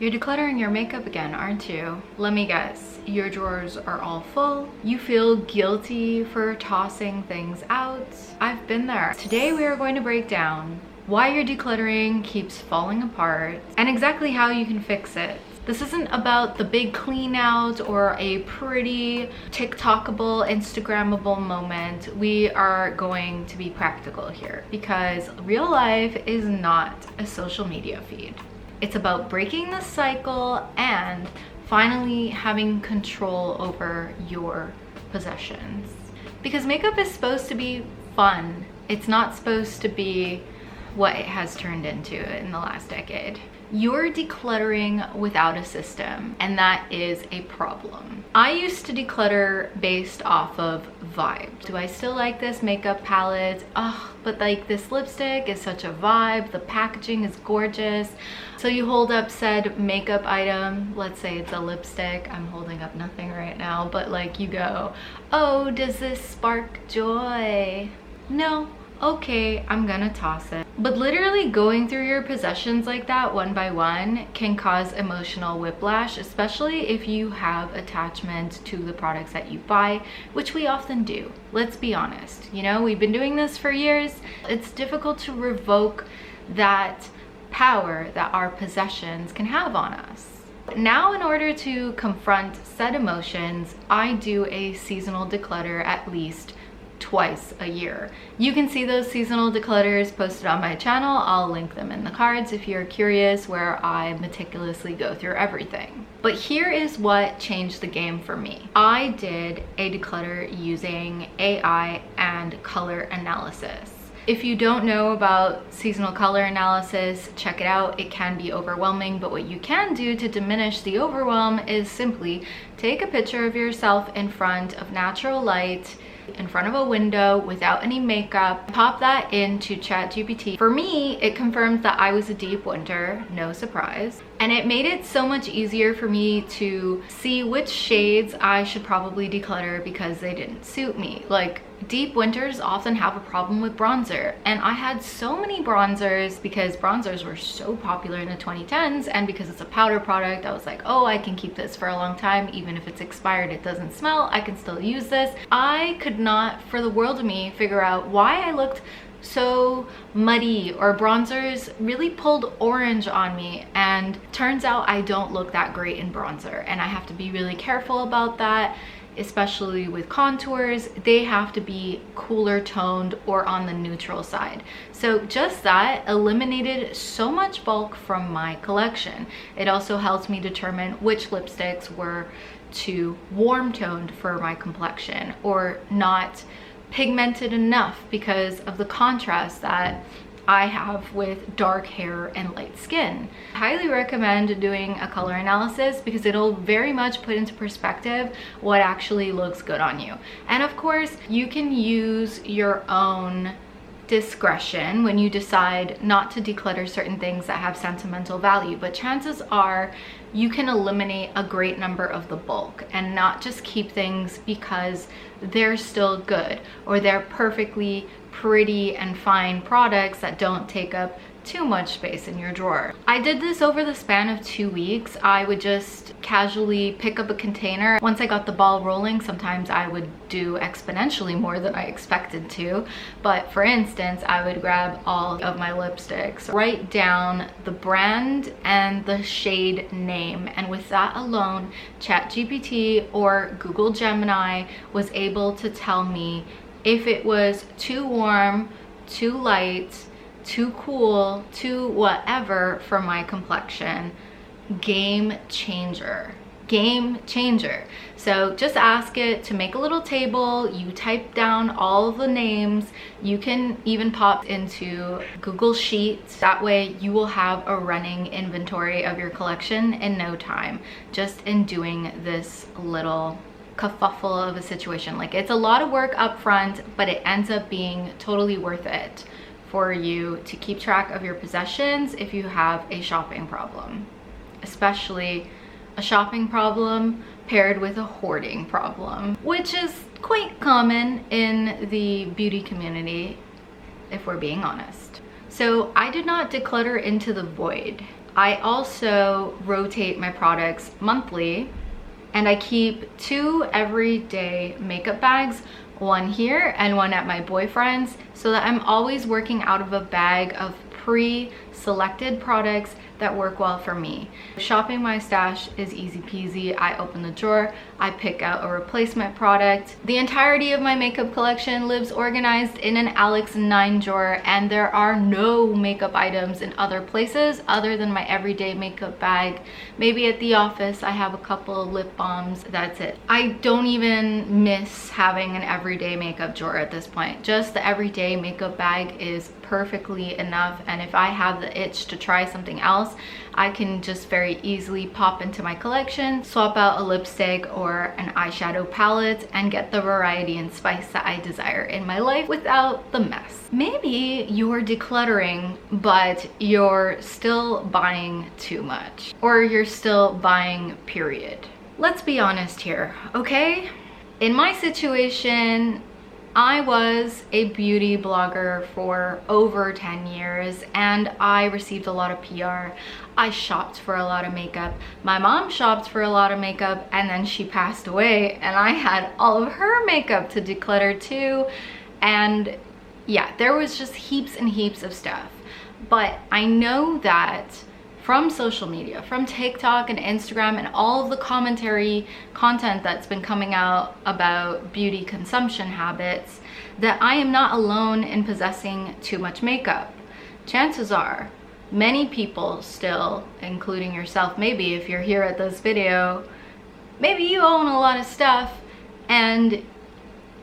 You're decluttering your makeup again, aren't you? Let me guess, your drawers are all full. You feel guilty for tossing things out. I've been there. Today we are going to break down why your decluttering keeps falling apart and exactly how you can fix it. This isn't about the big clean out or a pretty TikTokable, Instagrammable moment. We are going to be practical here because real life is not a social media feed. It's about breaking the cycle and finally having control over your possessions. Because makeup is supposed to be fun. It's not supposed to be what it has turned into in the last decade. You're decluttering without a system, and that is a problem. I used to declutter based off of vibe. Do I still like this makeup palette? Oh, but like this lipstick is such a vibe. The packaging is gorgeous. So you hold up said makeup item, let's say it's a lipstick. I'm holding up nothing right now, but like you go, oh, does this spark joy? No. Okay, I'm gonna toss it. But literally going through your possessions like that one by one can cause emotional whiplash, especially if you have attachment to the products that you buy, which we often do. Let's be honest. You know, we've been doing this for years. It's difficult to revoke that power that our possessions can have on us. Now, in order to confront said emotions, I do a seasonal declutter at least twice a year. You can see those seasonal declutters posted on my channel. I'll link them in the cards if you're curious, where I meticulously go through everything. But here is what changed the game for me. I did a declutter using AI and color analysis. If you don't know about seasonal color analysis, check it out. It can be overwhelming, but what you can do to diminish the overwhelm is simply take a picture of yourself in front of natural light, in front of a window without any makeup, pop that into ChatGPT. For me, it confirmed that I was a deep winter, no surprise. And it made it so much easier for me to see which shades I should probably declutter because they didn't suit me. Like, deep winters often have a problem with bronzer, and I had so many bronzers because bronzers were so popular in the 2010s, and because it's a powder product, I was like, oh, I can keep this for a long time. Even if it's expired, it doesn't smell, I can still use this. I could not for the world of me figure out why I looked so muddy, or bronzers really pulled orange on me, and turns out I don't look that great in bronzer, and I have to be really careful about that. Especially with contours, they have to be cooler toned or on the neutral side. So just that eliminated so much bulk from my collection. It also helped me determine which lipsticks were too warm toned for my complexion or not pigmented enough because of the contrast that I have with dark hair and light skin. I highly recommend doing a color analysis because it'll very much put into perspective what actually looks good on you. And of course, you can use your own discretion when you decide not to declutter certain things that have sentimental value, but chances are you can eliminate a great number of the bulk and not just keep things because they're still good or they're perfectly pretty and fine products that don't take up too much space in your drawer. I did this over the span of 2 weeks. I would just casually pick up a container. Once I got the ball rolling, sometimes I would do exponentially more than I expected to. But for instance, I would grab all of my lipsticks, write down the brand and the shade name, and with that alone, ChatGPT or Google Gemini was able to tell me if it was too warm, too light, too cool, too whatever for my complexion. Game changer. Game changer. So just ask it to make a little table. You type down all of the names. You can even pop into Google Sheets. That way you will have a running inventory of your collection in no time, just in doing this little kerfuffle of a situation. Like, it's a lot of work up front, but it ends up being totally worth it for you to keep track of your possessions if you have a shopping problem, especially a shopping problem paired with a hoarding problem, which is quite common in the beauty community, if we're being honest. So I did not declutter into the void. I also rotate my products monthly, and I keep 2 everyday makeup bags, one here and one at my boyfriend's, so that I'm always working out of a bag of pre-selected products that work well for me. Shopping my stash is easy peasy. I open the drawer, I pick out a replacement product. The entirety of my makeup collection lives organized in an Alex 9 drawer, and there are no makeup items in other places other than my everyday makeup bag. Maybe at the office I have a couple of lip balms, that's it. I don't even miss having an everyday makeup drawer at this point. Just the everyday makeup bag is perfectly enough, and if I have the itch to try something else, I can just very easily pop into my collection, swap out a lipstick or an eyeshadow palette, and get the variety and spice that I desire in my life without the mess. Maybe you're decluttering, but you're still buying too much, or you're still buying, period. Let's be honest here, okay? In my situation, I was a beauty blogger for over 10 years, and I received a lot of PR. I shopped for a lot of makeup. My mom shopped for a lot of makeup, and then she passed away, and I had all of her makeup to declutter too. And yeah, there was just heaps and heaps of stuff. But I know that from social media, from TikTok and Instagram, and all of the content that's been coming out about beauty consumption habits, that I am not alone in possessing too much makeup. Chances are many people still, including yourself, maybe if you're here at this video, maybe you own a lot of stuff and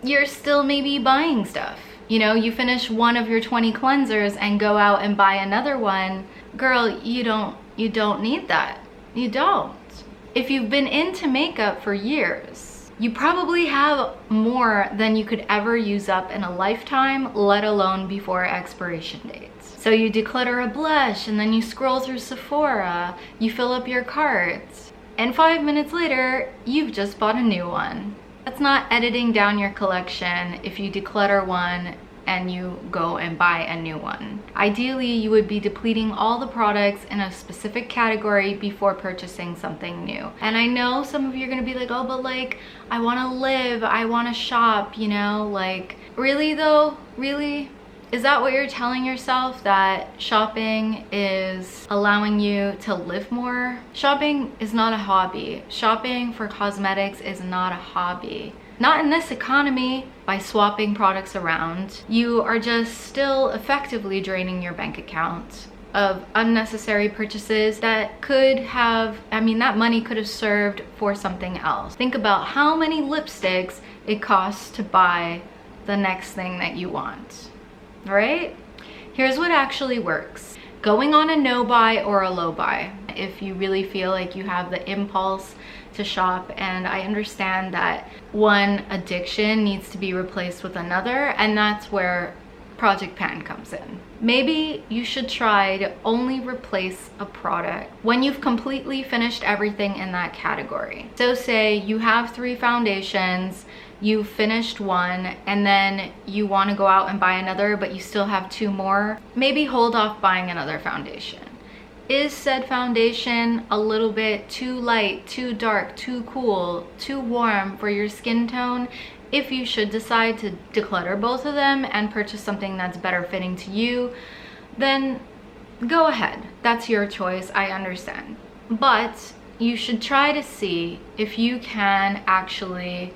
you're still maybe buying stuff. You know, you finish one of your 20 cleansers and go out and buy another one. Girl, you don't need that. You don't. If you've been into makeup for years, you probably have more than you could ever use up in a lifetime, let alone before expiration dates. So you declutter a blush, and then you scroll through Sephora, you fill up your cart, and 5 minutes later, you've just bought a new one. That's not editing down your collection if you declutter one and you go and buy a new one. Ideally, you would be depleting all the products in a specific category before purchasing something new. And I know some of you are gonna be like, oh, but like, I wanna live, I wanna shop, you know, like, really though? Really? Is that what you're telling yourself, that shopping is allowing you to live more? Shopping is not a hobby. Shopping for cosmetics is not a hobby. Not in this economy. By swapping products around, you are just still effectively draining your bank account of unnecessary purchases that could have, that money could have served for something else. Think about how many lipsticks it costs to buy the next thing that you want, right? Here's what actually works. Going on a no buy or a low buy. If you really feel like you have the impulse to shop, and I understand that one addiction needs to be replaced with another, and that's where Project Pan comes in. Maybe you should try to only replace a product when you've completely finished everything in that category. So say you have 3 foundations, you finished one, and then you want to go out and buy another, but you still have 2 more. Maybe hold off buying another foundation. Is said foundation a little bit too light, too dark, too cool, too warm for your skin tone? If you should decide to declutter both of them and purchase something that's better fitting to you, then go ahead. That's your choice, I understand. But you should try to see if you can actually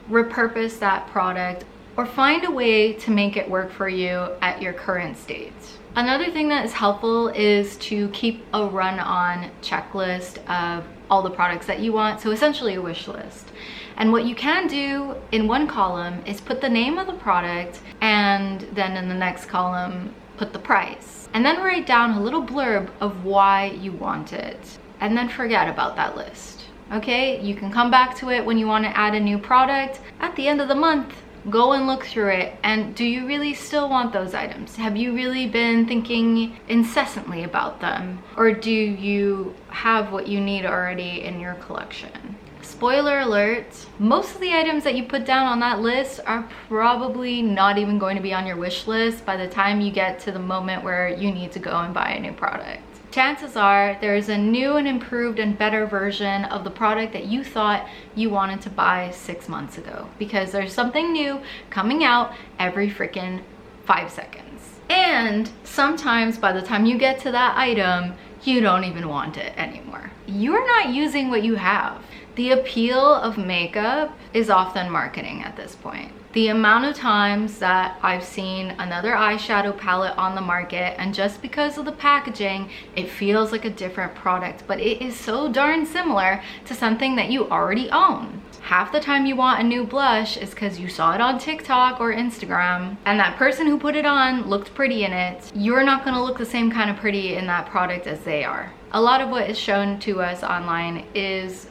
repurpose that product or find a way to make it work for you at your current state. Another thing that is helpful is to keep a run-on checklist of all the products that you want, so essentially a wish list. And what you can do in one column is put the name of the product, and then in the next column put the price. And then write down a little blurb of why you want it, and then forget about that list. Okay, you can come back to it when you want to add a new product. At the end of the month, go and look through it, and do you really still want those items? Have you really been thinking incessantly about them? Or do you have what you need already in your collection? Spoiler alert, most of the items that you put down on that list are probably not even going to be on your wish list by the time you get to the moment where you need to go and buy a new product. chances are there's a new and improved and better version of the product that you thought you wanted to buy 6 months ago, because there's something new coming out every freaking 5 seconds. And sometimes by the time you get to that item, you don't even want it anymore. You're not using what you have. The appeal of makeup is often marketing at this point. The amount of times that I've seen another eyeshadow palette on the market, and just because of the packaging, it feels like a different product, but it is so darn similar to something that you already own. Half the time you want a new blush is because you saw it on TikTok or Instagram, and that person who put it on looked pretty in it. You're not gonna look the same kind of pretty in that product as they are. A lot of what is shown to us online is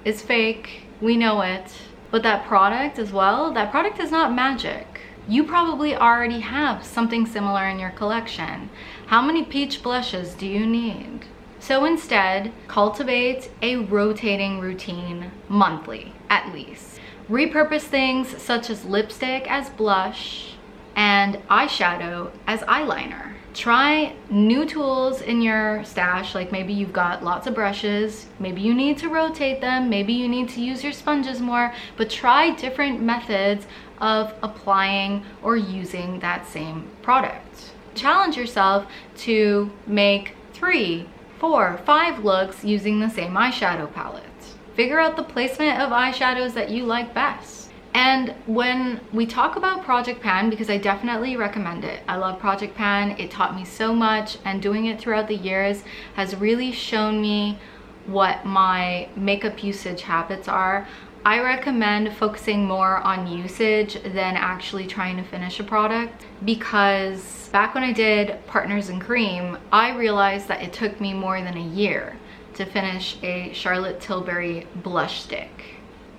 fake, we know it. But that product as well, that product is not magic. You probably already have something similar in your collection. How many peach blushes do you need? So instead, cultivate a rotating routine monthly, at least. Repurpose things such as lipstick as blush and eyeshadow as eyeliner. Try new tools in your stash, like maybe you've got lots of brushes, maybe you need to rotate them, maybe you need to use your sponges more, but try different methods of applying or using that same product. Challenge yourself to make 3, 4, 5 looks using the same eyeshadow palette. Figure out the placement of eyeshadows that you like best. And when we talk about Project Pan, because I definitely recommend it. I love Project Pan. It taught me so much, and doing it throughout the years has really shown me what my makeup usage habits are. I recommend focusing more on usage than actually trying to finish a product, because back when I did Partners in Cream, I realized that it took me more than a year to finish a Charlotte Tilbury blush stick.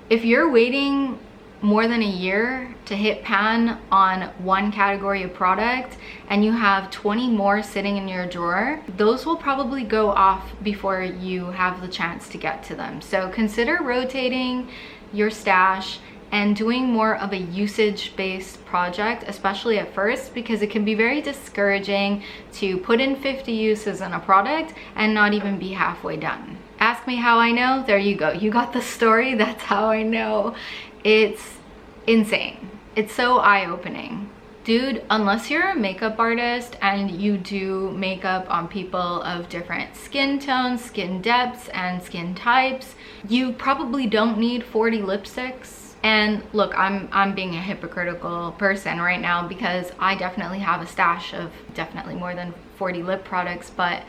If you're waiting more than a year to hit pan on one category of product and you have 20 more sitting in your drawer, those will probably go off before you have the chance to get to them. So consider rotating your stash and doing more of a usage-based project, especially at first, because it can be very discouraging to put in 50 uses in a product and not even be halfway done. Ask me how I know? There you go. You got the story. That's how I know. It's insane. It's so eye-opening. Dude, unless you're a makeup artist and you do makeup on people of different skin tones, skin depths, and skin types, you probably don't need 40 lipsticks. And look, I'm being a hypocritical person right now, because I definitely have a stash of definitely more than 40 lip products, but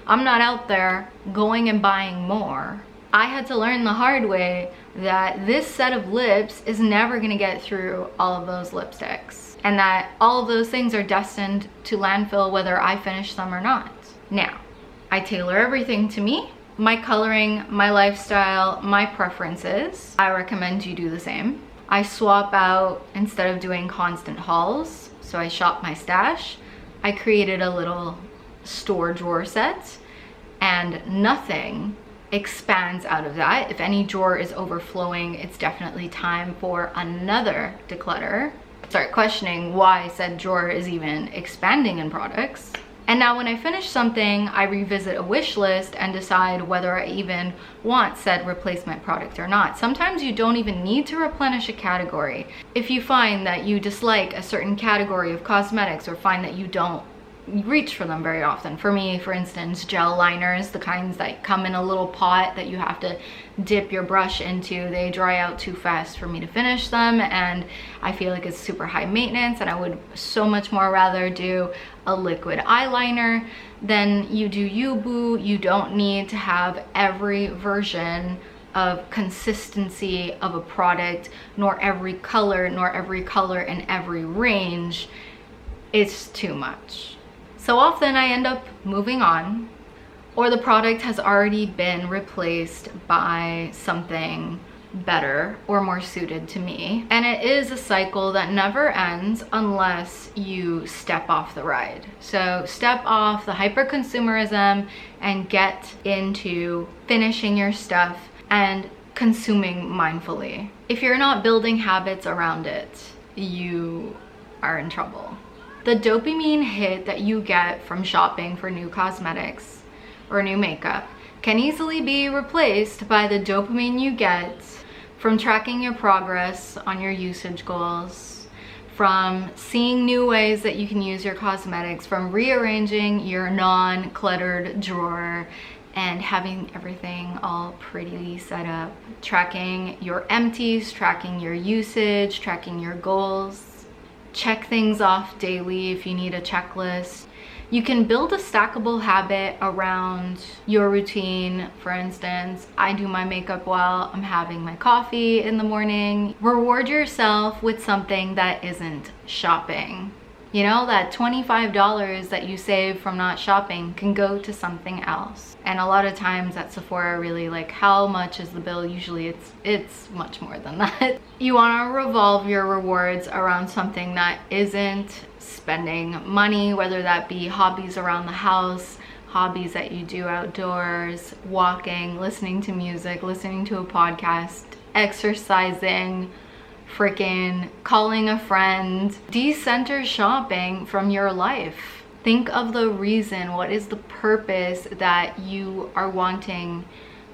I'm not out there going and buying more. I had to learn the hard way that this set of lips is never gonna get through all of those lipsticks, and that all of those things are destined to landfill whether I finish them or not. Now, I tailor everything to me, my coloring, my lifestyle, my preferences. I recommend you do the same. I swap out, instead of doing constant hauls, so I shop my stash, I created a little store drawer set, and nothing expands out of that. If any drawer is overflowing, it's definitely time for another declutter. Start questioning why said drawer is even expanding in products. And now when I finish something, I revisit a wish list and decide whether I even want said replacement product or not. Sometimes you don't even need to replenish a category. If you find that you dislike a certain category of cosmetics, or find that you don't reach for them very often. For me, for instance, gel liners, the kinds that come in a little pot that you have to dip your brush into, they dry out too fast for me to finish them, and I feel like it's super high maintenance, and I would so much more rather do a liquid eyeliner than you do Yubu. You don't need to have every version of consistency of a product, nor every color in every range. It's too much. So often I end up moving on, or the product has already been replaced by something better or more suited to me. And it is a cycle that never ends unless you step off the ride. So step off the hyper-consumerism and get into finishing your stuff and consuming mindfully. If you're not building habits around it, you are in trouble. The dopamine hit that you get from shopping for new cosmetics or new makeup can easily be replaced by the dopamine you get from tracking your progress on your usage goals, from seeing new ways that you can use your cosmetics, from rearranging your non-cluttered drawer and having everything all prettily set up, tracking your empties, tracking your usage, tracking your goals. Check things off daily if you need a checklist. You can build a stackable habit around your routine. For instance, I do my makeup while I'm having my coffee in the morning. Reward yourself with something that isn't shopping. You know, that $25 that you save from not shopping can go to something else. And a lot of times at Sephora, really, like, how much is the bill? Usually it's much more than that. You want to revolve your rewards around something that isn't spending money, whether that be hobbies around the house, hobbies that you do outdoors, walking, listening to music, listening to a podcast, exercising, freaking calling a friend. Decenter shopping from your life. Think of the reason. What is the purpose that you are wanting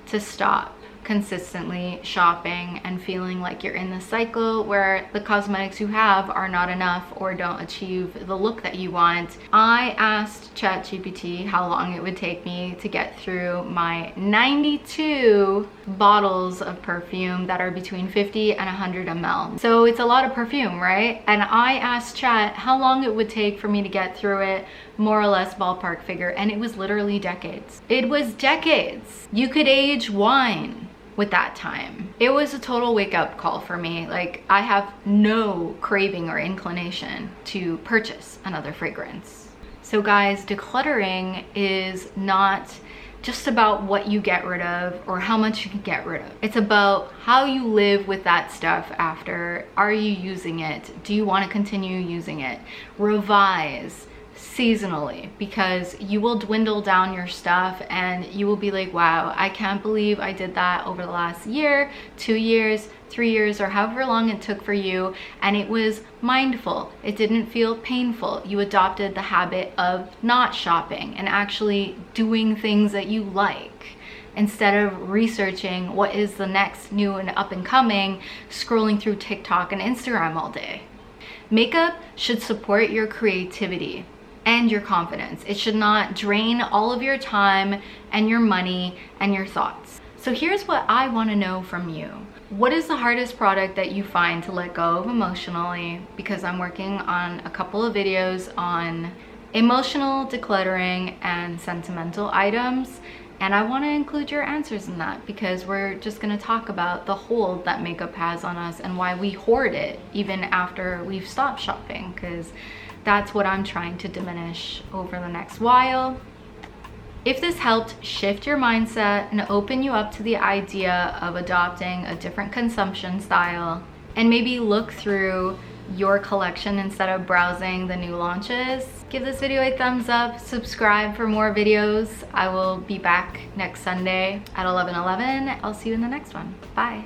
to stop consistently shopping and feeling like you're in this cycle where the cosmetics you have are not enough or don't achieve the look that you want? I asked ChatGPT how long it would take me to get through my 92 bottles of perfume that are between 50 and 100 ml. So it's a lot of perfume, right? And I asked Chat how long it would take for me to get through it, more or less ballpark figure, and it was literally decades. It was decades. You could age wine with that time. It was a total wake-up call for me. Like, I have no craving or inclination to purchase another fragrance. So guys, decluttering is not just about what you get rid of or how much you can get rid of. It's about how you live with that stuff after. Are you using it? Do you want to continue using it? Revise seasonally, because you will dwindle down your stuff and you will be like, wow, I can't believe I did that over the last year, 2 years, 3 years, or however long it took for you, and it was mindful. It didn't feel painful. You adopted the habit of not shopping and actually doing things that you like, instead of researching what is the next new and up and coming, scrolling through TikTok and Instagram all day. Makeup should support your creativity and your confidence. It should not drain all of your time and your money and your thoughts. So here's what I want to know from you. What is the hardest product that you find to let go of emotionally? Because I'm working on a couple of videos on emotional decluttering and sentimental items, and I want to include your answers in that, because we're just going to talk about the hold that makeup has on us and why we hoard it even after we've stopped shopping, because that's what I'm trying to diminish over the next while. If this helped shift your mindset and open you up to the idea of adopting a different consumption style, and maybe look through your collection instead of browsing the new launches, give this video a thumbs up, subscribe for more videos. I will be back next Sunday at 11:11. I'll see you in the next one. Bye.